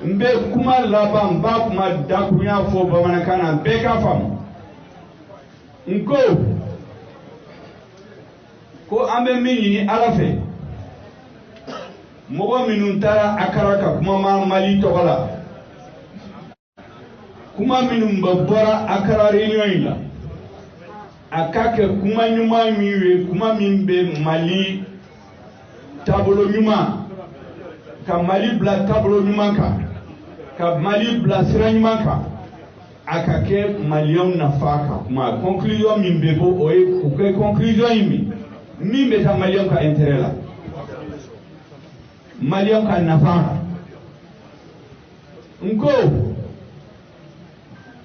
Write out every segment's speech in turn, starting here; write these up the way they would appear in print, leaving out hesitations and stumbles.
mbe kuma laban ba kuma dakunya fo bamanakana be ka fam nko ko ambe mini ala fe mogo minun tara akaraka kuma mali togola kuma minun babora akara réunion la akake kuma nyuma miwe kuma mimbe mali tabolo nyuma ka mali bla tabolo nyuma ka mali bla sira nyuma ka akake malion nafaka kuma conclusion mimbe bo oye ko conclusion yimi mimbe ta malion ka intérêt la malion ka nafaka nko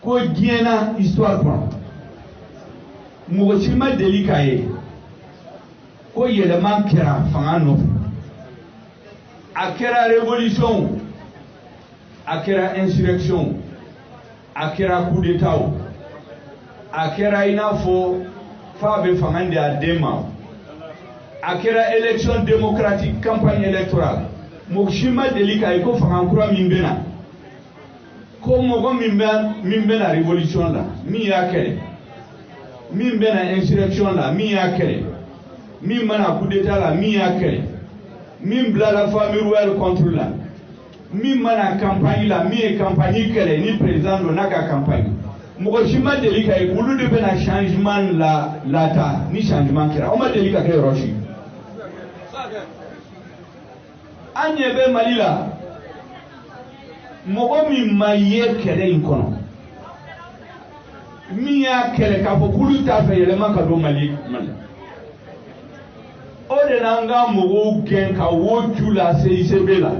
ko diena histoire quoi mogo si ma deli ka ye ko yɛlɛma kɛra fanga nɔfɛ a kɛra révolution a kɛra insurrection a kɛra coup d'état a kɛra i n'a fɔ fa bɛ fanga di a den ma a kɛra élection démocratique campagne électorale mogo si ma deli ka ye ko fanga kura min bɛ na ko mɔgɔ min bɛ na révolution la min y'a kɛlɛ min bena insurrection la min y'a kɛlɛ min mana coup d'état la min y'a kɛlɛ min bilala famille royale contre la min mana campagne la min ye campagne kɛlɛ ni président do n'a ka campagne mɔgɔ si ma deli ka ye olu de bena changement la ta ni changement kɛra o ma deli ka kɛ yɔrɔ si an ɲɛ bɛ Mali la mɔgɔ min ma ye kɛlɛ in kɔnɔ min y'a kɛlɛ k'a fɔ k'olu t'a fɛ yɛlɛma ka don Mali o de la an ka mɔgɔw gɛn ka wo ju la CICB la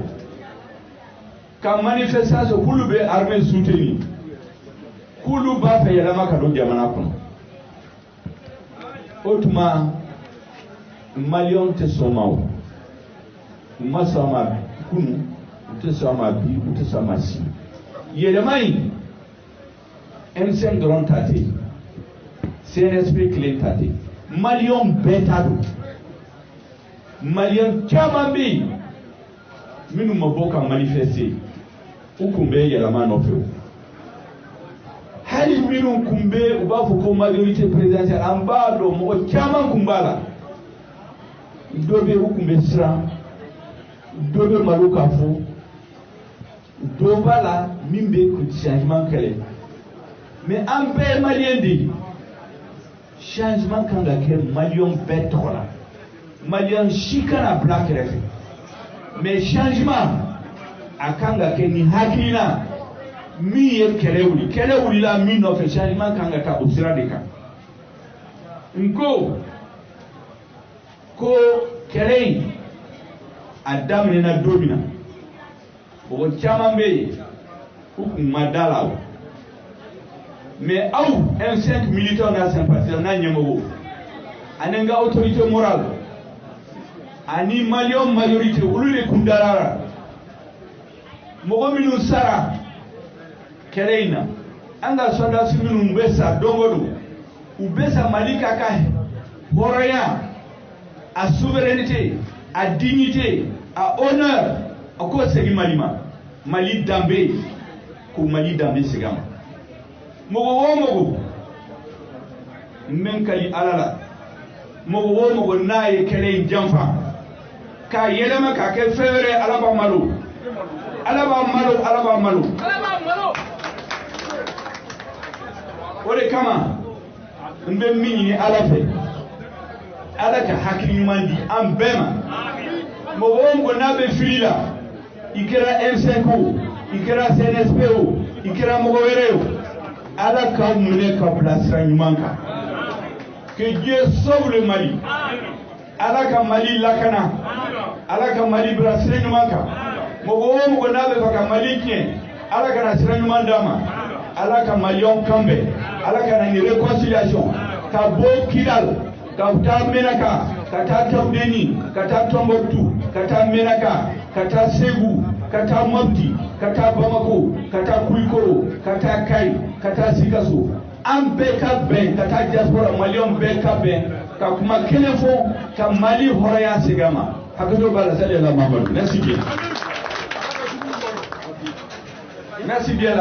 ka manifestation k'olu bɛ armée soutenir k'olu b'a fɛ yɛlɛma ka don jamana kɔnɔ o tuma maliyɛnw tɛ sɔn ma o u ma sɔn ma kunu u tɛ sɔn ma bi u tɛ sɔn ma sini yɛlɛma in M5 dɔrɔn ta tɛ CNSP kelen ta tɛ maliyɛnw bɛɛ ta don maliyɛn caman bɛ yen minnu ma bɔ ka manifester u kun bɛ yɛlɛma nɔfɛ o hali minnu kun bɛ u b'a fɔ ko majorité présidentielle an b'a dɔn mɔgɔ caman kun b'a la dɔ bɛ u kun bɛ siran dɔ bɛ malo k'a fɔ dɔ b'a la min bɛ changement kɛlɛ. Mais en paix malien dit changement quand la malien bête là malien chicana black ref mais changement à quand la ni hakina mi ye kelewuli la mi no fait changement quand la ka obsira de ka nko ko kelei adam ne na domina bo chamambe ku madala mais aw M5 militaire na sympathisant na nyemogo anenga autorité morale ani malien majorité ulule kundarara mogo minu sara kereina anga sonda siminu mbesa dongodo ubesa malika ka horoya à souveraineté à dignité à honneur à quoi c'est malima mali dambe ko mali dambe segama mogo men kali alala mogo naye kele jamfa ka yelema ka ke fevre alaba malo ore kama mbe minni alafe alaka hakili nyumandi ambema mogo nabe filila ikera M5 ikera CNSP ikera mogo wereo ala ka mune ka plasra nyumanka que Dieu sauve le Mali ala ka Mali lakana ala ka Mali brasra nyumanka mogo nabe ka Mali kien ala ka nasra nyumandama ala ka Malion kambe ala ka na ni réconciliation ka bo kidal ka ta menaka ka ta tambeni ka ta tombouctou ka ta menaka ka ta Ségou ka ta Mopti ka ta Bamako ka ta Koulikoro ka ta Kay ka ta Sikasso an bɛɛ ka bɛn ka taa diaspora maliyɛnw bɛɛ ka bɛn ka kuma kelen fɔ ka Mali hɔrɔnya segin a ma hakɛto b'a la sali la Mamadu merci bien Merci bien.